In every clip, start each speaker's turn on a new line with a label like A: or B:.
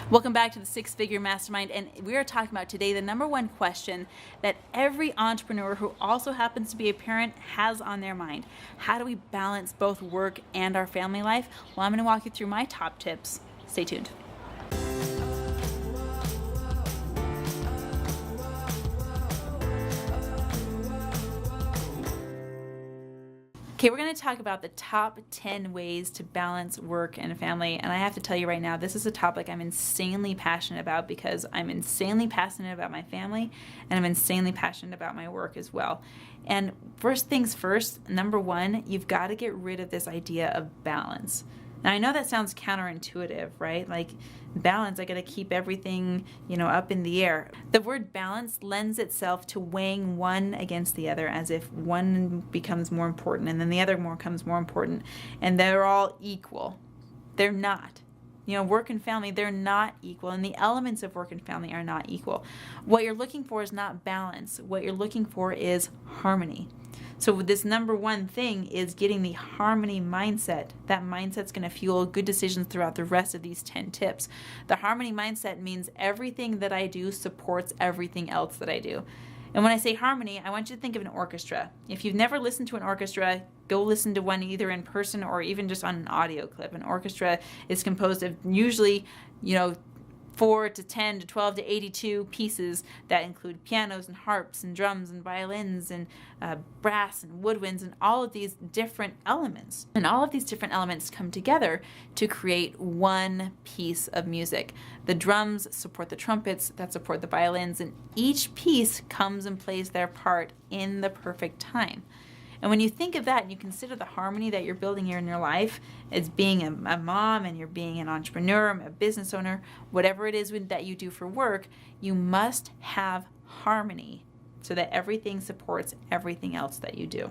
A: Welcome back to the Six Figure Mastermind, and we are talking about today the number one question that every entrepreneur who also happens to be a parent has on their mind. How do we balance both work and our family life? Well, I'm going to walk you through my top tips. Stay tuned. Okay, we're going to talk about the top 10 ways to balance work and family. And I have to tell you right now, this is a topic I'm insanely passionate about because I'm insanely passionate about my family and I'm insanely passionate about my work as well. And first things first, number one, you've got to get rid of this idea of balance. Now, I know that sounds counterintuitive, right? Like balance, I got to keep everything, up in the air. The word balance lends itself to weighing one against the other as if one becomes more important and then the other becomes more important and they're all equal. They're not. Work and family, they're not equal, and the elements of work and family are not equal. What you're looking for is not balance. What you're looking for is harmony. So this number one thing is getting the harmony mindset. That mindset's going to fuel good decisions throughout the rest of these 10 tips. The harmony mindset means everything that I do supports everything else that I do. And when I say harmony, I want you to think of an orchestra. If you've never listened to an orchestra, go listen to one either in person or even just on an audio clip. An orchestra is composed of usually, 4 to 10 to 12 to 82 pieces that include pianos and harps and drums and violins and brass and woodwinds and all of these different elements. And all of these different elements come together to create one piece of music. The drums support the trumpets that support the violins, and each piece comes and plays their part in the perfect time. And when you think of that and you consider the harmony that you're building here in your life as being a mom and you're being an entrepreneur, a business owner, whatever it is that you do for work, you must have harmony so that everything supports everything else that you do.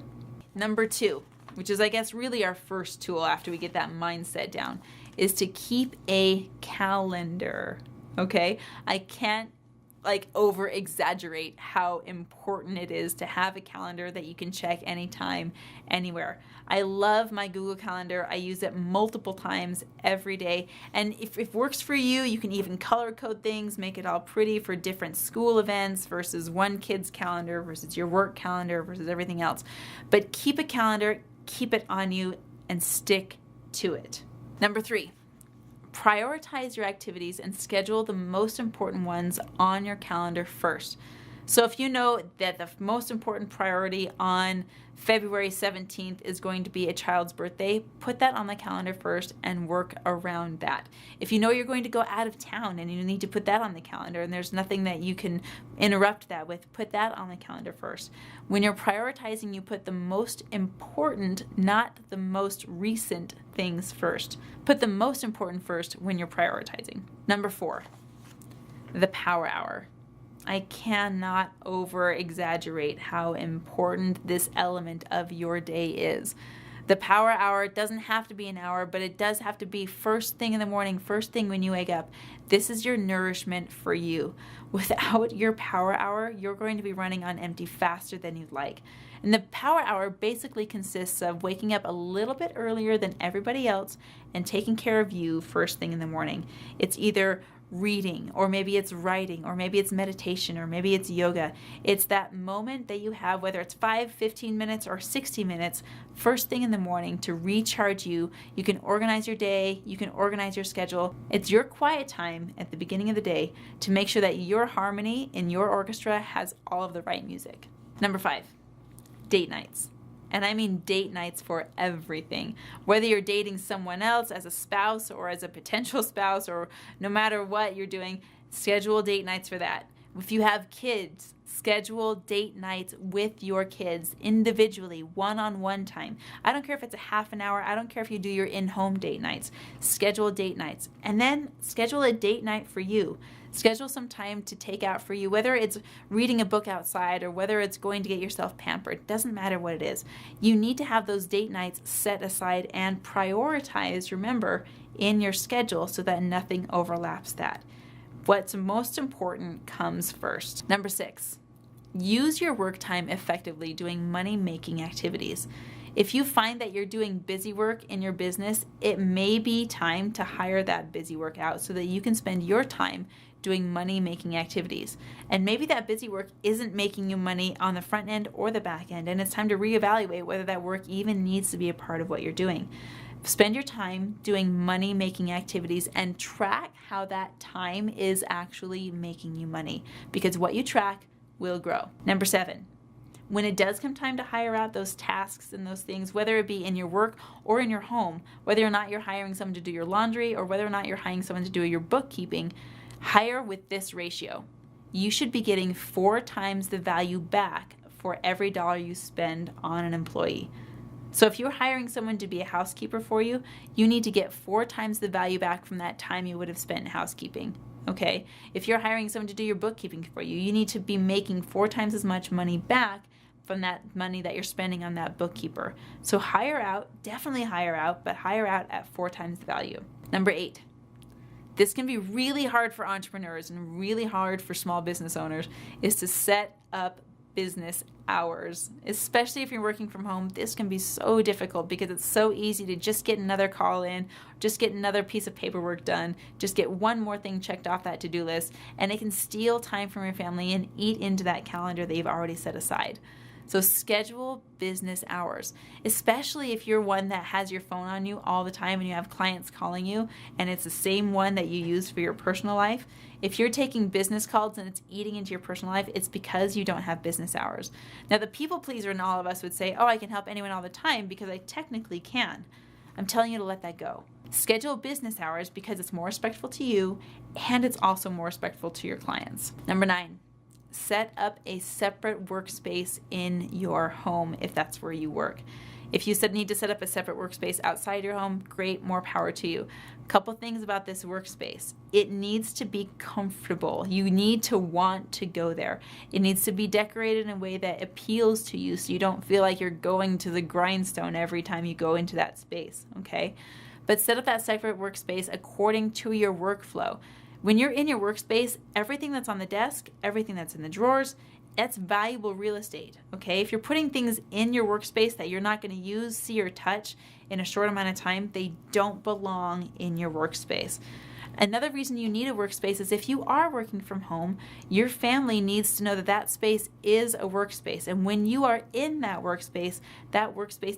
A: Number two, which is I guess really our first tool after we get that mindset down, is to keep a calendar. Okay? I can't over exaggerate how important it is to have a calendar that you can check anytime, anywhere. I love my Google Calendar. I use it multiple times every day. And if it works for you, you can even color code things, make it all pretty for different school events versus one kid's calendar versus your work calendar versus everything else. But keep a calendar, keep it on you, and stick to it. Number three, prioritize your activities and schedule the most important ones on your calendar first. So if you know that the most important priority on February 17th is going to be a child's birthday, put that on the calendar first and work around that. If you know you're going to go out of town and you need to put that on the calendar and there's nothing that you can interrupt that with, put that on the calendar first. When you're prioritizing, you put the most important, not the most recent things first. Put the most important first when you're prioritizing. Number four, the power hour. I cannot over exaggerate how important this element of your day is. The power hour doesn't have to be an hour, but it does have to be first thing in the morning, first thing when you wake up. This is your nourishment for you. Without your power hour, you're going to be running on empty faster than you'd like. And the power hour basically consists of waking up a little bit earlier than everybody else and taking care of you first thing in the morning. It's either reading, or maybe it's writing, or maybe it's meditation, or maybe it's yoga. It's that moment that you have, whether it's 5, 15 minutes, or 60 minutes, first thing in the morning to recharge you. You can organize your day, you can organize your schedule. It's your quiet time at the beginning of the day to make sure that your harmony in your orchestra has all of the right music. Number 5, date nights. And I mean date nights for everything. Whether you're dating someone else as a spouse or as a potential spouse, or no matter what you're doing, schedule date nights for that. If you have kids, schedule date nights with your kids individually, one-on-one time. I don't care if it's a half an hour. I don't care if you do your in-home date nights. Schedule date nights. And then schedule a date night for you. Schedule some time to take out for you, whether it's reading a book outside or whether it's going to get yourself pampered. Doesn't matter what it is. You need to have those date nights set aside and prioritize, remember, in your schedule so that nothing overlaps that. What's most important comes first. Number 6, use your work time effectively doing money-making activities. If you find that you're doing busy work in your business, it may be time to hire that busy work out so that you can spend your time doing money-making activities. And maybe that busy work isn't making you money on the front end or the back end, and it's time to reevaluate whether that work even needs to be a part of what you're doing. Spend your time doing money-making activities and track how that time is actually making you money, because what you track will grow. Number 7. When it does come time to hire out those tasks and those things, whether it be in your work or in your home, whether or not you're hiring someone to do your laundry or whether or not you're hiring someone to do your bookkeeping, hire with this ratio. You should be getting 4 times the value back for every dollar you spend on an employee. So if you're hiring someone to be a housekeeper for you, you need to get 4 times the value back from that time you would have spent in housekeeping. Okay? If you're hiring someone to do your bookkeeping for you, you need to be making 4 times as much money back from that money that you're spending on that bookkeeper. So hire out, definitely hire out, but hire out at 4 times the value. Number 8. This can be really hard for entrepreneurs and really hard for small business owners, is to set up business hours. Especially if you're working from home, this can be so difficult because it's so easy to just get another call in, just get another piece of paperwork done, just get one more thing checked off that to-do list, and it can steal time from your family and eat into that calendar that you've already set aside. So schedule business hours, especially if you're one that has your phone on you all the time and you have clients calling you and it's the same one that you use for your personal life. If you're taking business calls and it's eating into your personal life, it's because you don't have business hours. Now, the people pleaser in all of us would say, oh, I can help anyone all the time because I technically can. I'm telling you to let that go. Schedule business hours because it's more respectful to you and it's also more respectful to your clients. Number 9. Set up a separate workspace in your home if that's where you work. If you need to set up a separate workspace outside your home, great, more power to you. A couple things about this workspace. It needs to be comfortable. You need to want to go there. It needs to be decorated in a way that appeals to you so you don't feel like you're going to the grindstone every time you go into that space, okay? But set up that separate workspace according to your workflow. When you're in your workspace, everything that's on the desk, everything that's in the drawers, that's valuable real estate, okay? If you're putting things in your workspace that you're not going to use, see, or touch in a short amount of time, they don't belong in your workspace. Another reason you need a workspace is if you are working from home, your family needs to know that that space is a workspace. And when you are in that workspace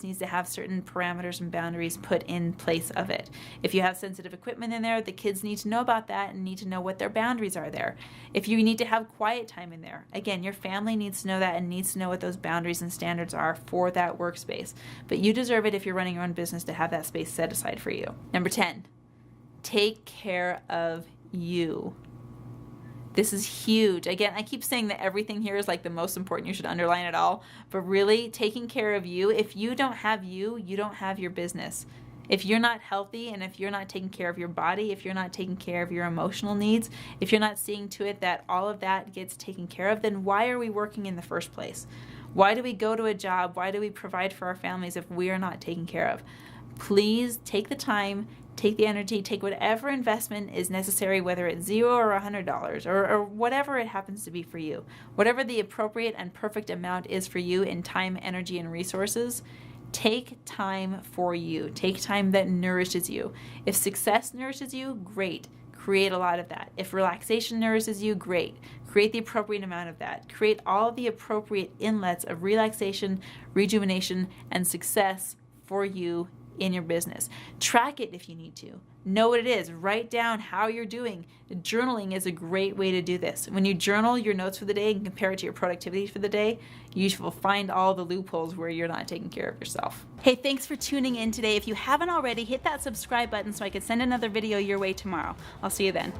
A: needs to have certain parameters and boundaries put in place of it. If you have sensitive equipment in there, the kids need to know about that and need to know what their boundaries are there. If you need to have quiet time in there, again, your family needs to know that and needs to know what those boundaries and standards are for that workspace. But you deserve it if you're running your own business to have that space set aside for you. Number 10. Take care of you. This is huge. Again, I keep saying that everything here is like the most important. You should underline it all. But really, taking care of you, if you don't have you, you don't have your business. If you're not healthy and if you're not taking care of your body, if you're not taking care of your emotional needs, if you're not seeing to it that all of that gets taken care of, then why are we working in the first place? Why do we go to a job? Why do we provide for our families if we are not taken care of? Please take the time, take the energy, take whatever investment is necessary, whether it's $0 or $100 or whatever it happens to be for you. Whatever the appropriate and perfect amount is for you in time, energy, and resources, take time for you. Take time that nourishes you. If success nourishes you, great. Create a lot of that. If relaxation nourishes you, great. Create the appropriate amount of that. Create all the appropriate inlets of relaxation, rejuvenation, and success for you in your business. Track it if you need to. Know what it is. Write down how you're doing. Journaling is a great way to do this. When you journal your notes for the day and compare it to your productivity for the day, you will find all the loopholes where you're not taking care of yourself. Hey, thanks for tuning in today. If you haven't already, hit that subscribe button so I can send another video your way tomorrow. I'll see you then.